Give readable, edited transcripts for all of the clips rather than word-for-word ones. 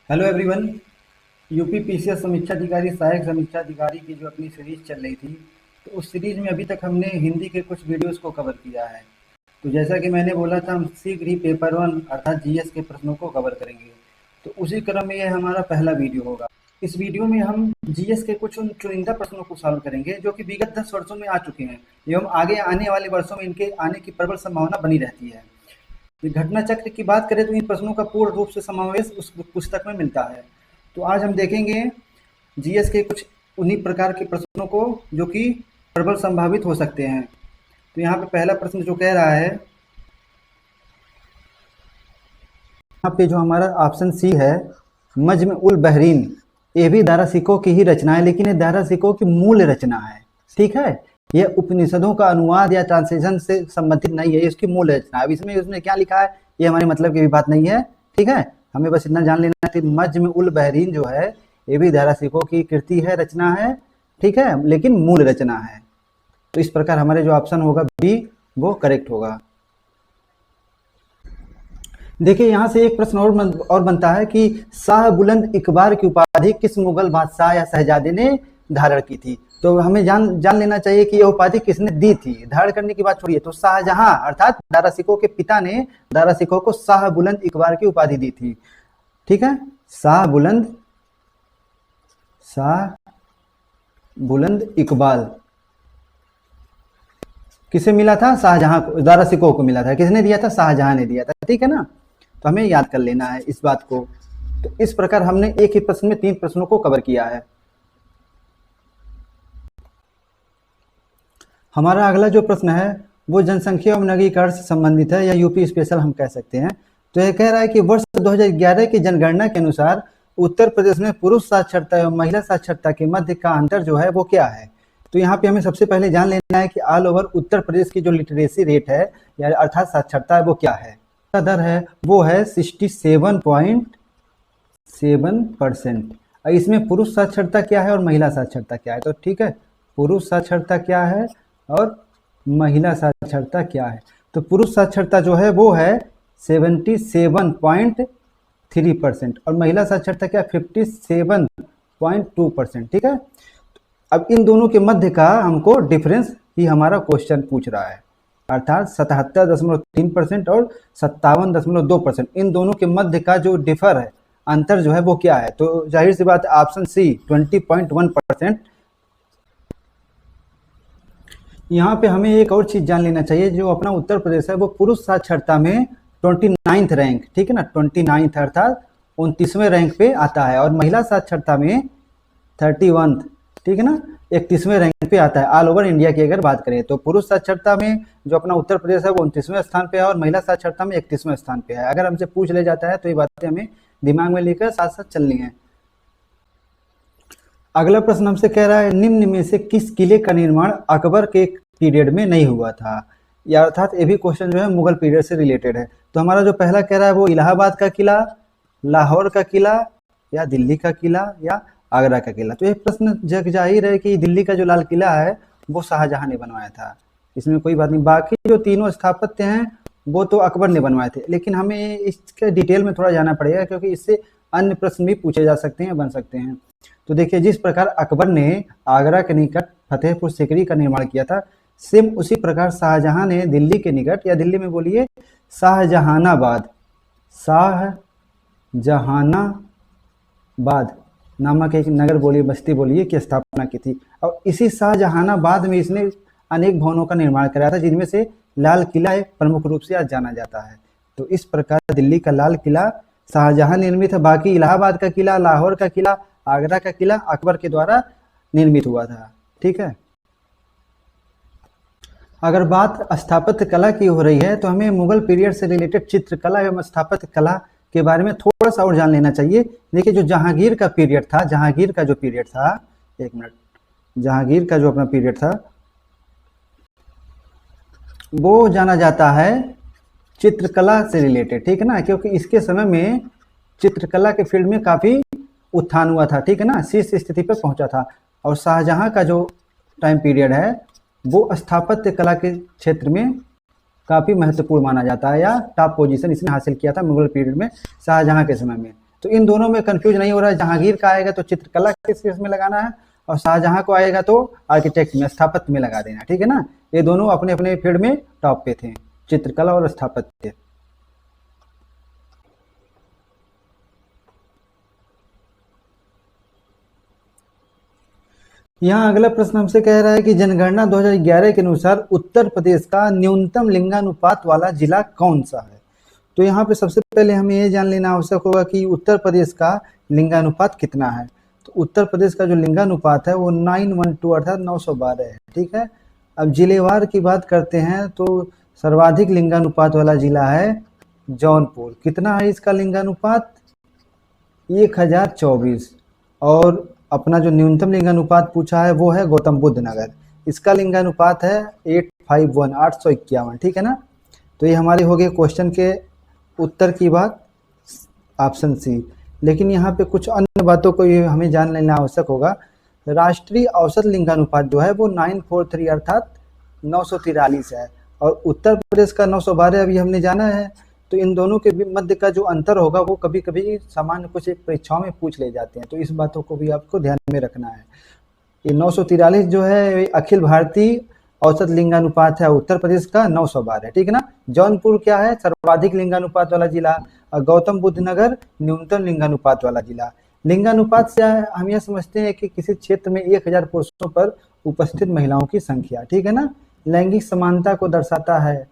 Hello everyone. UP PCS समीक्षा अधिकारी सहायक समीक्षा अधिकारी की जो अपनी सीरीज चल रही थी, तो उस सीरीज में अभी तक हमने हिंदी के कुछ वीडियोस को कवर किया है। तो जैसा कि मैंने बोला था, हम शीघ्र ही पेपर वन अर्थात जीएस के प्रश्नों को कवर करेंगे। तो उसी क्रम में यह हमारा पहला वीडियो होगा। इस वीडियो में हम जीएस के कुछ उन चुनिंदा प्रश्नों को सॉल्व करेंगे जो कि विगत 10 वर्षों में आ चुके हैं एवं आगे आने वाले वर्षों में इनके आने की प्रबल संभावना बनी रहती है। घटना चक्र की बात करें तो इन प्रश्नों का पूर्ण रूप से समावेश उस पुस्तक में मिलता है। तो आज हम देखेंगे जीएस के कुछ उन्हीं प्रकार के प्रश्नों को जो कि प्रबल संभावित हो सकते हैं। तो यहाँ पे पहला प्रश्न जो कह रहा है, यहाँ पे जो हमारा ऑप्शन सी है, मज्म उल बहरीन, ये भी दारासिको की ही रचना है, लेकिन ये दारासिको की मूल रचना है। ठीक है, यह उपनिषदों का अनुवाद या ट्रांसलेशन से संबंधित नहीं है, ये इसकी मूल रचना है। अब इसमें उसने क्या लिखा है ये हमारे मतलब की भी बात नहीं है। ठीक है, हमें बस इतना जान लेना है, मज्म उल बहरीन जो है ये भी दारासिको की कृति है, रचना है। ठीक है, लेकिन मूल रचना है। तो इस प्रकार हमारे जो ऑप्शन होगा बी वो करेक्ट होगा। देखिए यहाँ से एक प्रश्न और बनता है कि शाह बुलंद इकबार की उपाधि किस मुगल बादशाह या शहजादे ने धारण की थी। तो हमें जान लेना चाहिए कि यह उपाधि किसने दी थी। धारण करने की बात छोड़िए, तो शाहजहां अर्थात दारासिको के पिता ने दारासिको को शाह बुलंद इकबार की उपाधि दी थी। ठीक है, शाह बुलंद इकबाल किसे मिला था? शाहजहां को, दारासिको को मिला था। किसने दिया था? शाहजहां ने दिया था। ठीक है ना, तो हमें याद कर लेना है इस बात को। तो इस प्रकार हमने एक ही प्रश्न में 3 प्रश्नों को कवर किया है। हमारा अगला जो प्रश्न है वो जनसंख्या और नगरीकरण से संबंधित है, या यूपी स्पेशल हम कह सकते हैं। तो यह कह रहा है कि वर्ष 2011 की जनगणना के अनुसार उत्तर प्रदेश में पुरुष साक्षरता एवं महिला साक्षरता के मध्य का अंतर जो है वो क्या है। तो यहाँ पे हमें सबसे पहले जान लेना है कि ऑल ओवर उत्तर प्रदेश की जो लिटरेसी रेट है या अर्थात साक्षरता है वो क्या है। दर है वो है 67.7%। इसमें पुरुष साक्षरता क्या है और महिला साक्षरता क्या है। तो ठीक है, पुरुष साक्षरता क्या है और महिला साक्षरता क्या है। तो पुरुष साक्षरता जो है वो है 77.3% और महिला साक्षरता क्या है 57.2%। ठीक है, अब इन दोनों के मध्य का हमको डिफरेंस ही हमारा क्वेश्चन पूछ रहा है, अर्थात 77.3% और 57.2%। इन दोनों के मध्य का जो डिफर है, अंतर जो है वो क्या है। तो जाहिर सी बात ऑप्शन सी 20.1%। यहाँ पे हमें एक और चीज जान लेना चाहिए, जो अपना उत्तर प्रदेश है वो पुरुष साक्षरता में 29th रैंक, ठीक है ना, 29th अर्थात 29वें रैंक पे आता है, और महिला साक्षरता में 31, ठीक है ना, 31वें रैंक पे आता है ऑल ओवर इंडिया की अगर बात करें। तो पुरुष साक्षरता में जो अपना उत्तर प्रदेश है वो 29वें स्थान पे है और महिला साक्षरता में 31वें स्थान पे है। अगर हमसे पूछ ले जाता है तो ये बातें हमें दिमाग में लेकर साथ साथ चलनी है। अगला प्रश्न हमसे कह रहा है, निम्न में से किस किले का निर्माण अकबर के पीरियड में नहीं हुआ था, या अर्थात ये भी क्वेश्चन जो है मुगल पीरियड से रिलेटेड है। तो हमारा जो पहला कह रहा है वो इलाहाबाद का किला, लाहौर का किला, या दिल्ली का किला, या आगरा का किला। तो ये प्रश्न जग जाहिर है कि दिल्ली का जो लाल किला है वो शाहजहां ने बनवाया था, इसमें कोई बात नहीं। बाकी जो तीनों स्थापत्य हैं वो तो अकबर ने बनवाए थे, लेकिन हमें इसके डिटेल में थोड़ा जाना पड़ेगा क्योंकि इससे अन्य प्रश्न भी पूछे जा सकते हैं, बन सकते हैं। तो देखिए, जिस प्रकार अकबर ने आगरा के निकट फतेहपुर सीकरी का निर्माण किया था, सेम उसी प्रकार शाहजहां ने दिल्ली के निकट, या दिल्ली में बोलिए शाहजहानाबाद नामक एक नगर बोलिए, बस्ती बोलिए, की स्थापना की थी। और इसी शाहजहानाबाद में इसने अनेक भवनों का निर्माण कराया था, जिनमें से लाल किला एक प्रमुख रूप से आज जाना जाता है। तो इस प्रकार दिल्ली का लाल किला शाहजहां निर्मित है, बाकी इलाहाबाद का किला, लाहौर का किला, आगरा का किला अकबर के द्वारा निर्मित हुआ था। ठीक है, अगर बात स्थापत्य कला की हो रही है तो हमें मुगल पीरियड से रिलेटेड चित्रकला एवं स्थापत्य कला के बारे में थोड़ा सा और जान लेना चाहिए। देखिए, जो जहांगीर का पीरियड था, जहांगीर का जो पीरियड था, एक मिनट, जहांगीर का जो अपना पीरियड था वो जाना जाता है चित्रकला से रिलेटेड, ठीक है ना, क्योंकि इसके समय में चित्रकला के फील्ड में काफी उत्थान हुआ था, ठीक है ना, शीर्ष स्थिति पर पहुंचा था। और शाहजहां का जो टाइम पीरियड है वो स्थापत्य कला के क्षेत्र में काफी महत्वपूर्ण माना जाता है, या टॉप पोजीशन इसने हासिल किया था मुगल पीरियड में शाहजहां के समय में। तो इन दोनों में कंफ्यूज नहीं हो रहा है। जहांगीर का आएगा तो चित्रकला के केस में लगाना है, और शाहजहां को आएगा तो आर्किटेक्ट में, स्थापत्य में लगा देना, ठीक है ना। ये दोनों अपने अपने फील्ड में टॉप पे थे, चित्रकला और स्थापत्य। यहाँ अगला प्रश्न हमसे कह रहा है कि जनगणना 2011 के अनुसार उत्तर प्रदेश का न्यूनतम लिंगानुपात वाला जिला कौन सा है। तो यहाँ पे सबसे पहले हमें ये जान लेना आवश्यक होगा कि उत्तर प्रदेश का लिंगानुपात कितना है। तो उत्तर प्रदेश का जो लिंगानुपात है वो 912 अर्थात 912 है, ठीक है। अब जिलेवार की बात करते हैं तो सर्वाधिक लिंगानुपात वाला जिला है जौनपुर। कितना है इसका लिंगानुपात? 1024। और अपना जो न्यूनतम लिंगानुपात पूछा है वो है गौतम बुद्ध नगर, इसका लिंगानुपात है 851, 851, ठीक है ना। तो ये हमारी हो गई क्वेश्चन के उत्तर की बात, ऑप्शन सी। लेकिन यहाँ पे कुछ अन्य बातों को ये हमें जान लेना आवश्यक होगा। राष्ट्रीय औसत लिंगानुपात जो है वो 943 अर्थात 943 है, और उत्तर प्रदेश का 912 अभी हमने जाना है। तो इन दोनों के मध्य का जो अंतर होगा वो कभी कभी सामान्य कुछ परीक्षाओं में पूछ ले जाते हैं, तो इस बातों को भी आपको ध्यान में रखना है। ये 943 जो है अखिल भारतीय औसत लिंगानुपात है उत्तर प्रदेश का 912, ठीक है ना। जौनपुर क्या है? सर्वाधिक लिंगानुपात वाला जिला, और गौतम बुद्ध नगर न्यूनतम लिंगानुपात वाला जिला। लिंगानुपात से हम यह समझते हैं कि किसी क्षेत्र में 1000 पुरुषों पर उपस्थित महिलाओं की संख्या, ठीक है ना, लैंगिक समानता को दर्शाता है।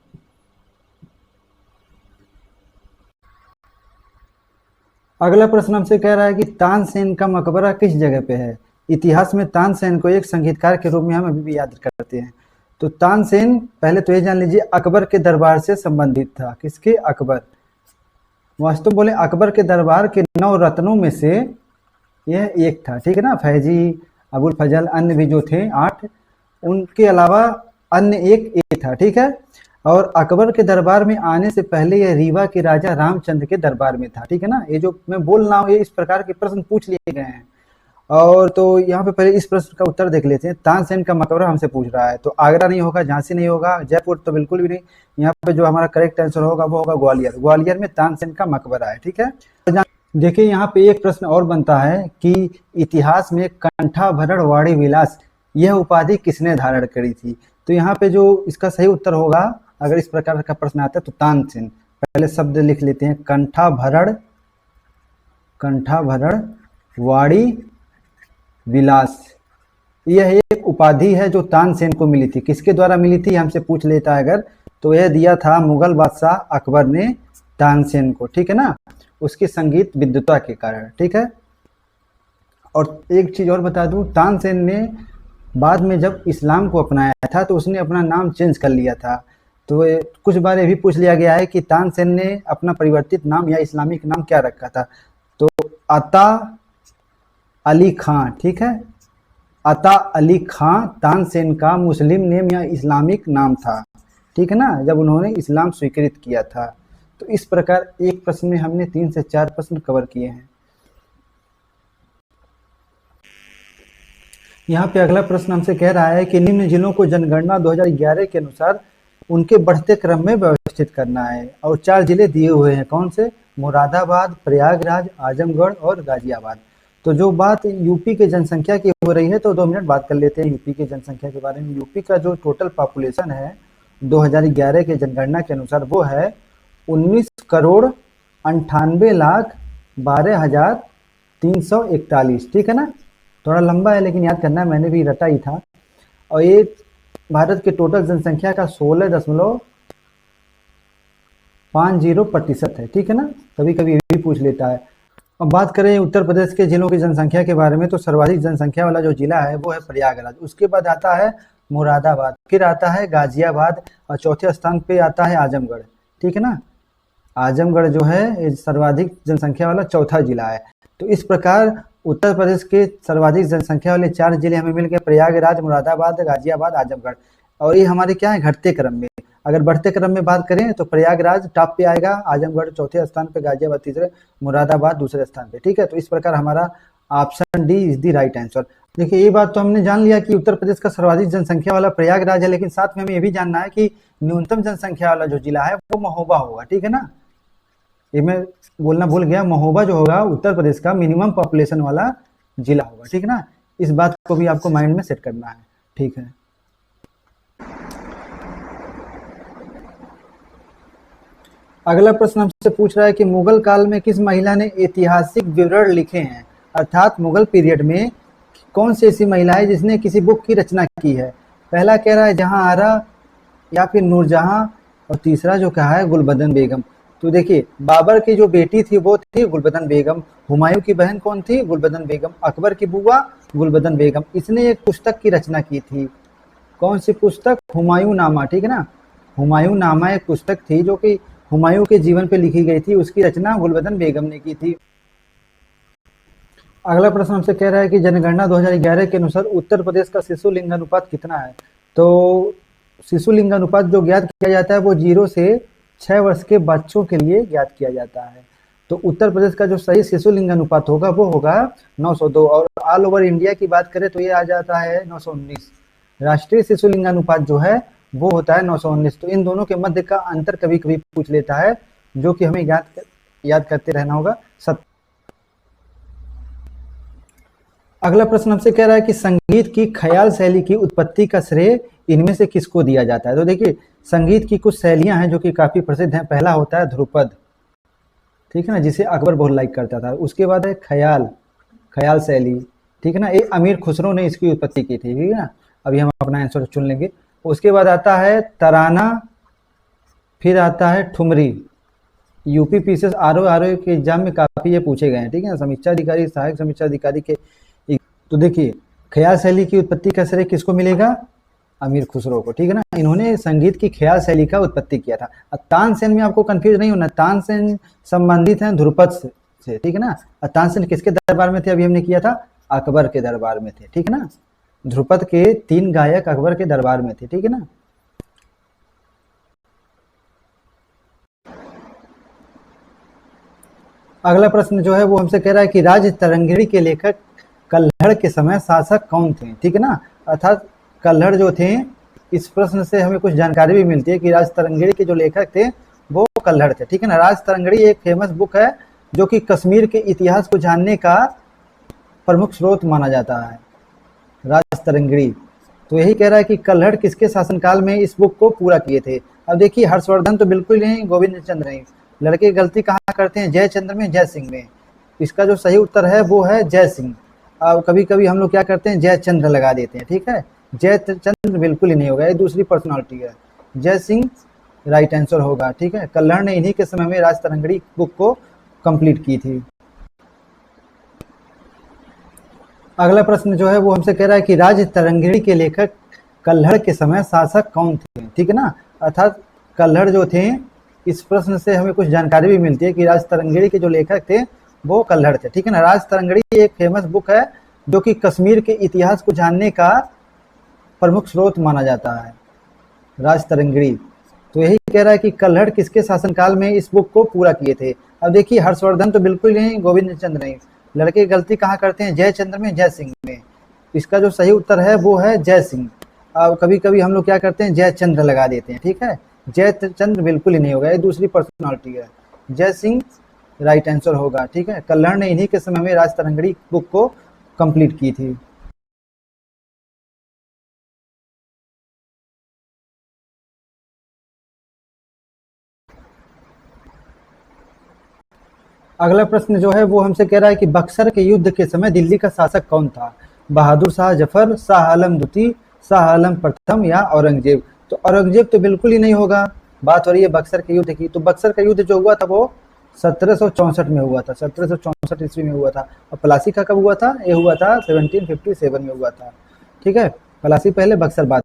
अगला प्रश्न हमसे कह रहा है कि तानसेन का मकबरा किस जगह पे है। इतिहास में तानसेन को एक संगीतकार के रूप में हम अभी भी याद करते हैं। तो तानसेन, पहले तो ये जान लीजिए, अकबर के दरबार से संबंधित था। किसके? अकबर। वास्तव बोले अकबर के दरबार के 9 रत्नों में से यह एक था, ठीक है ना। फैजी, अबुल फजल, अन्य भी जो थे 8, उनके अलावा अन्य एक ये था, ठीक है। और अकबर के दरबार में आने से पहले यह रीवा के राजा रामचंद्र के दरबार में था, ठीक है ना। ये जो मैं बोल रहा हूँ ये इस प्रकार के प्रश्न पूछ लिए गए हैं। और तो यहाँ पे पहले इस प्रश्न का उत्तर देख लेते हैं। तानसेन का मकबरा हमसे पूछ रहा है, तो आगरा नहीं होगा, झांसी नहीं होगा, जयपुर तो बिल्कुल भी नहीं। यहाँ पे जो हमारा करेक्ट आंसर होगा वो होगा ग्वालियर। ग्वालियर में तानसेन का मकबरा है, ठीक है। देखिए यहाँ पे एक प्रश्न और बनता है कि इतिहास में कंठाभरण वाणी विलास यह उपाधि किसने धारण करी थी। तो यहाँ पे जो इसका सही उत्तर होगा, अगर इस प्रकार का प्रश्न आता है तो तानसेन। पहले शब्द लिख लेते हैं, कंठाभरण, कंठाभरण वाणी विलास। यह एक उपाधि है जो तानसेन को मिली थी। किसके द्वारा मिली थी हमसे पूछ लेता है अगर, तो यह दिया था मुगल बादशाह अकबर ने तानसेन को, ठीक है ना, उसकी संगीत विद्वता के कारण, ठीक है। और एक चीज और बता दूं, तानसेन ने बाद में जब इस्लाम को अपनाया था तो उसने अपना नाम चेंज कर लिया था। तो कुछ बार ये भी पूछ लिया गया है कि तानसेन ने अपना परिवर्तित नाम या इस्लामिक नाम क्या रखा था। तो अता अली खां, ठीक है, अता अली खां तानसेन का मुस्लिम नेम या इस्लामिक नाम था, ठीक है ना, जब उन्होंने इस्लाम स्वीकृत किया था। तो इस प्रकार एक प्रश्न में हमने 3 से 4 प्रश्न कवर किए हैं। यहाँ पे अगला प्रश्न हमसे कह रहा है कि निम्न जिलों को जनगणना 2011 के अनुसार उनके बढ़ते क्रम में व्यवस्थित करना है, और 4 जिले दिए हुए हैं। कौन से? मुरादाबाद, प्रयागराज, आजमगढ़ और गाजियाबाद। तो जो बात यूपी के जनसंख्या की हो रही है, तो 2 मिनट बात कर लेते हैं यूपी के जनसंख्या के बारे में। यूपी का जो टोटल पॉपुलेशन है 2011 के जनगणना के अनुसार वो है 19,98,12,341, ठीक है ना। थोड़ा लंबा है लेकिन याद करना है, मैंने भी रटा ही था। और ये भारत के टोटल जनसंख्या का 16.50% है, ठीक है ना। कभी कभी ये भी पूछ लेता है। अब बात करें उत्तर प्रदेश के जिलों की जनसंख्या के बारे में, तो सर्वाधिक जनसंख्या वाला जो जिला है वो है प्रयागराज। उसके बाद आता है मुरादाबाद, फिर आता है गाजियाबाद, और चौथे स्थान पे आता है आजमगढ़, ठीक है ना। आजमगढ़ जो है सर्वाधिक जनसंख्या वाला चौथा जिला है। तो इस प्रकार उत्तर प्रदेश के सर्वाधिक जनसंख्या वाले 4 जिले हमें मिल गए, प्रयागराज, मुरादाबाद, गाजियाबाद, आजमगढ़। और ये हमारे क्या है, घटते क्रम में। अगर बढ़ते क्रम में बात करें तो प्रयागराज टॉप पे आएगा, आजमगढ़ चौथे स्थान पे, गाजियाबाद तीसरे, मुरादाबाद दूसरे स्थान पे, ठीक है। तो इस प्रकार हमारा option D is the right answer. देखिए ये बात तो हमने जान लिया कि उत्तर प्रदेश का सर्वाधिक जनसंख्या वाला प्रयागराज है, लेकिन साथ में हमें ये भी जानना है कि न्यूनतम जनसंख्या वाला जो जिला है वो महोबा होगा, ठीक है ना। ये मैं बोलना भूल गया, महोबा जो होगा उत्तर प्रदेश का मिनिमम पॉपुलेशन वाला जिला होगा, ठीक है ना। इस बात को भी आपको माइंड में सेट करना है, ठीक है। अगला प्रश्न हमसे पूछ रहा है कि मुगल काल में किस महिला ने ऐतिहासिक विवरण लिखे हैं, अर्थात मुगल पीरियड में कौन सी ऐसी महिला है जिसने किसी बुक की रचना की है। पहला कह रहा है जहां आरा या फिर नूरजहां, और तीसरा जो कहा है गुलबदन बेगम। तो देखिए, बाबर की जो बेटी थी वो थी गुलबदन बेगम, हुमायूं की बहन कौन थी, गुलबदन बेगम, अकबर की बुआ गुलबदन बेगम। इसने एक पुस्तक की रचना की थी, कौन सी पुस्तक, हुमायूं नामा, ठीक है ना। हुमायूं नामा एक पुस्तक थी जो कि हुमायूं के जीवन पे लिखी गई थी, उसकी रचना गुलबदन बेगम ने की थी। अगला प्रश्न हमसे कह रहा है कि जनगणना 2011 के अनुसार उत्तर प्रदेश का शिशु लिंगानुपात कितना है। तो शिशु लिंगानुपात जो ज्ञात किया जाता है वो 0 से 6 वर्ष के बच्चों के लिए ज्ञात किया जाता है। तो उत्तर प्रदेश का जो सही शिशु लिंगानुपात होगा वो होगा 902, और ऑल ओवर इंडिया की बात करें तो ये आ जाता है 919। राष्ट्रीय शिशु लिंगानुपात जो है वो होता है 919। तो इन दोनों के मध्य का अंतर कभी कभी पूछ लेता है, जो कि हमें याद करते रहना होगा। अगला प्रश्न हमसे कह रहा है कि संगीत की ख्याल शैली की उत्पत्ति का श्रेय इनमें से किसको दिया जाता है। तो देखिए, संगीत की कुछ शैलियां हैं जो कि काफी प्रसिद्ध हैं। पहला होता है ध्रुपद, ठीक है ना, जिसे अकबर बहुत लाइक करता था। उसके बाद है ख्याल शैली, ठीक है ना, ये अमीर खुसरो ने इसकी उत्पत्ति की थी, ठीक है ना। अभी हम अपना आंसर चुन लेंगे। उसके बाद आता है तराना, फिर आता है ठुमरी। यूपी पीसीएस आरओ के एग्जाम में काफी ये पूछे गए हैं, ठीक है। समीक्षा अधिकारी, सहायक समीक्षा अधिकारी के। तो देखिए, ख्याल शैली की उत्पत्ति का श्रेय किसको मिलेगा, अमीर खुसरो को, ठीक है ना। इन्होंने संगीत की ख्याल शैली का उत्पत्ति किया था। तानसेन में आपको कंफ्यूज नहीं होना, तानसेन संबंधित हैं ध्रुपद से, ठीक है ना। तानसेन किसके दरबार में थे, अभी हमने किया था, अकबर के दरबार में थे, ठीक है ना। ध्रुपद के 3 गायक अकबर के दरबार में थे, ठीक है ना। अगला प्रश्न जो है वो हमसे कह रहा है कि राज तरंगिणी के लेखक कल्हड़ के समय शासक कौन थे, ठीक है ना। अर्थात कल्हड़ जो थे, इस प्रश्न से हमें कुछ जानकारी भी मिलती है कि राज तरंगिणी के जो लेखक थे वो कल्हड़ थे, ठीक है ना। राज तरंगिणी एक फेमस बुक है जो कि कश्मीर के इतिहास को जानने का प्रमुख स्रोत माना जाता है, राज तरंगिणी। तो यही कह रहा है कि कल्हड़ किसके शासनकाल में इस बुक को पूरा किए थे। अब देखिए, हर्षवर्धन तो बिल्कुल नहीं, गोविंद चंद्र नहीं। लड़के गलती कहाँ करते हैं, जयचंद्र में, जय सिंह में। इसका जो सही उत्तर है वो है जय सिंह। अब कभी कभी हम लोग क्या करते हैं, जयचंद्र लगा देते हैं, ठीक है। जयचंद्र बिल्कुल ही नहीं होगा, ये दूसरी पर्सनालिटी है। जय सिंह राइट आंसर होगा, ठीक है। कल्हड़ ने इन्हीं के समय में राज तरंगिणी बुक को कंप्लीट की थी। अगला प्रश्न जो है वो हमसे कह रहा है कि राज तरंगिणी के लेखक कल्हड़ के समय शासक कौन थे, ठीक है ना। अर्थात कल्हड़ जो थे, इस प्रश्न से हमें कुछ जानकारी भी मिलती है कि राज तरंगिणी के जो लेखक थे वो कल्हड़ थे, ठीक है ना। राज तरंगिणी एक फेमस बुक है जो कि कश्मीर के इतिहास को जानने का प्रमुख स्रोत माना जाता है, राज तरंगिणी। तो यही कह रहा है कि कल्हड़ किसके शासनकाल में इस बुक को पूरा किए थे। अब देखिए, हर्षवर्धन तो बिल्कुल नहीं, गोविंद चंद्र नहीं। लड़के गलती कहाँ करते हैं, जयचंद्र में, जय सिंह में। इसका जो सही उत्तर है वो है जय सिंह। अब कभी कभी हम लोग क्या करते हैं, जयचंद्र लगा देते हैं, ठीक है। जयचंद्र बिल्कुल ही नहीं होगा, ये दूसरी पर्सनालिटी है। जय सिंह राइट आंसर होगा, ठीक है। कल्हड़ ने इन्हीं के समय में राज तरंगिणी बुक को कंप्लीट की थी। अगला प्रश्न जो है वो हमसे कह रहा है कि बक्सर के युद्ध के समय दिल्ली का शासक कौन था। बहादुर शाह जफर, शाह आलम द्वितीय, शाह आलम प्रथम या औरंगजेब। तो औरंगजेब तो बिल्कुल ही नहीं होगा। बात हो रही है बक्सर के युद्ध की। तो बक्सर का युद्ध जो हुआ था वो 1764 में हुआ था, 1764 ईस्वी में हुआ था। और प्लासी का कब हुआ था, ये हुआ था 1757 में हुआ था, ठीक है। प्लासी पहले, बक्सर बाद।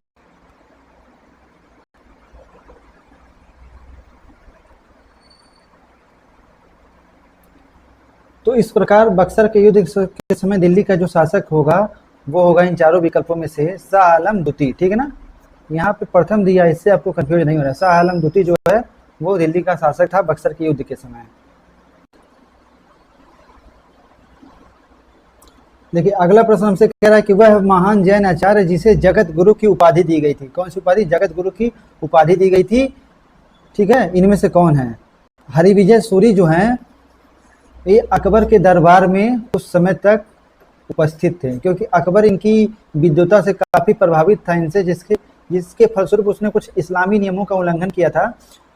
तो इस प्रकार बक्सर के युद्ध के समय दिल्ली का जो शासक होगा वो होगा इन चारों विकल्पों में से शाह आलम द्वितीय, ठीक है ना। यहाँ पे प्रथम दिया, इससे आपको कंफ्यूज नहीं हो रहा है। शाह आलम द्वितीय जो है वो दिल्ली का शासक था बक्सर के युद्ध के समय। देखिए, अगला प्रश्न हमसे कह रहा है कि वह महान जैन आचार्य जिसे जगत गुरु की उपाधि दी गई थी। कौन सी उपाधि, जगत गुरु की उपाधि दी गई थी, ठीक है। इनमें से कौन है। हरिविजय सूरी जो हैं ये अकबर के दरबार में उस समय तक उपस्थित थे, क्योंकि अकबर इनकी विद्वता से काफ़ी प्रभावित था इनसे, जिसके जिसके फलस्वरूप उसने कुछ इस्लामी नियमों का उल्लंघन किया था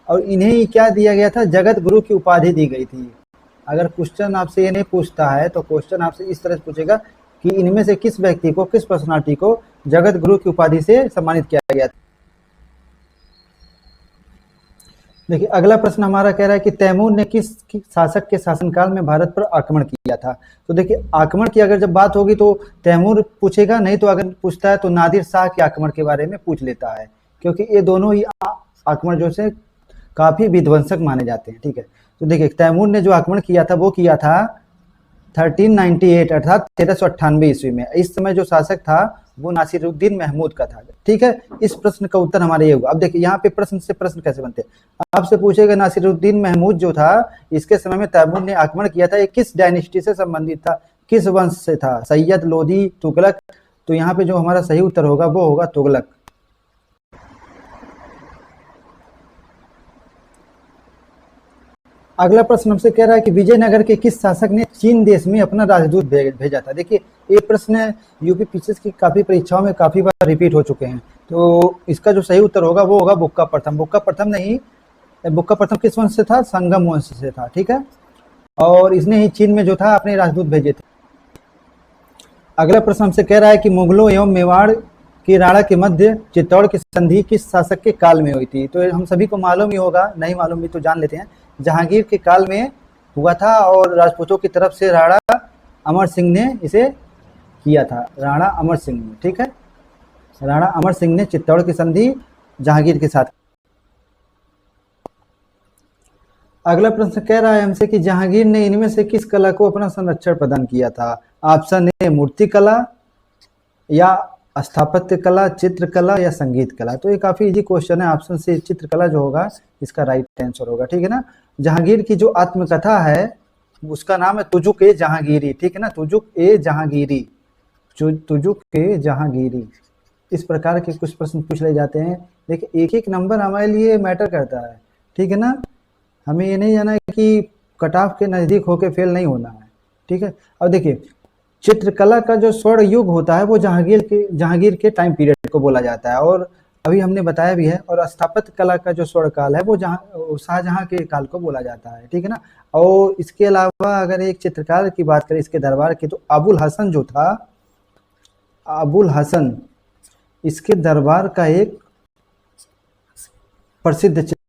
और इन्हें क्या दिया गया था, जगत गुरु की उपाधि दी गई थी। अगर क्वेश्चन आपसे ये नहीं पूछता है तो क्वेश्चन आपसे इस तरह से पूछेगा कि इनमें से किस व्यक्ति को, किस पर्सनालिटी को जगत गुरु की उपाधि से सम्मानित किया गया था। देखिए अगला प्रश्न हमारा कह रहा है कि तैमूर ने किस शासक के शासनकाल में भारत पर आक्रमण किया था। तो देखिए आक्रमण की अगर जब बात होगी तो तैमूर पूछेगा, नहीं तो अगर पूछता है तो नादिर शाह के आक्रमण के बारे में पूछ लेता है, क्योंकि ये दोनों ही आक्रमण जो से काफ़ी विध्वंसक माने जाते हैं। ठीक है, तो देखिए तैमूर ने जो आक्रमण किया था वो किया था 1398 अर्थात 1398 ईस्वी में। इस समय जो शासक था वो नासिरुद्दीन महमूद का था। ठीक है, इस प्रश्न का उत्तर हमारा ये होगा। अब देखिए यहाँ पे प्रश्न से प्रश्न कैसे बनते हैं, आपसे पूछेगा नासिरुद्दीन महमूद जो था इसके समय में तैमूर ने आक्रमण किया था, ये किस डायनेस्टी से संबंधित था, किस वंश से था, सैयद, लोधी, तुगलक। तो यहाँ पे जो हमारा सही उत्तर होगा वो होगा तुगलक। अगला प्रश्न हमसे कह रहा है कि विजयनगर के किस शासक ने चीन देश में अपना राजदूत भेजा था। देखिए ये प्रश्न यूपी पीसीएस की काफ़ी परीक्षाओं में काफ़ी बार रिपीट हो चुके हैं, तो इसका जो सही उत्तर होगा वो होगा बुक्का प्रथम। बुक्का प्रथम नहीं, बुक्का प्रथम किस वंश से था, संगम वंश से था। ठीक है, और इसने ही चीन में जो था अपने राजदूत भेजे थे। अगला प्रश्न हमसे कह रहा है कि मुगलों एवं मेवाड़ की राणा के मध्य चित्तौड़ की संधि किस शासक के काल में हुई थी। तो हम सभी को मालूम ही होगा, नहीं मालूम भी तो जान लेते हैं, जहांगीर के काल में हुआ था और राजपूतों की तरफ से राणा अमर सिंह ने इसे किया था, राणा अमर सिंह ने। ठीक है, राणा अमर सिंह ने चित्तौड़ की संधि जहांगीर के साथ। अगला प्रश्न कह रहा है हमसे कि जहांगीर ने इनमें से किस कला को अपना संरक्षण प्रदान किया था। ऑप्शन ए मूर्ति कला, या स्थापत्य कला, चित्रकला, या संगीत कला। तो ये काफी इजी क्वेश्चन है, ऑप्शन से चित्रकला जो होगा इसका राइट आंसर होगा। ठीक है ना, जहांगीर की जो आत्मकथा है उसका नाम है तुजुक ए जहांगीरी। ठीक है ना, तुजुक ए जहांगीरी, तुजुक ए जहांगीरी। इस प्रकार के कुछ प्रश्न पूछ ले जाते हैं। देखिए एक एक नंबर हमारे लिए मैटर करता है। ठीक है ना, हमें ये नहीं जाना है कि कट ऑफ के नज़दीक होके फेल नहीं होना है। ठीक है, अब देखिए चित्रकला का जो स्वर्ण युग होता है वो जहांगीर के टाइम पीरियड को बोला जाता है, और अभी हमने बताया भी है। और स्थापत्य कला का जो स्वर्ण काल है वो शाहजहां के काल को बोला जाता है। ठीक है ना, और इसके अलावा अगर एक चित्रकार की बात करें इसके दरबार की, तो अबुल हसन जो था, अबुल हसन इसके दरबार का एक प्रसिद्ध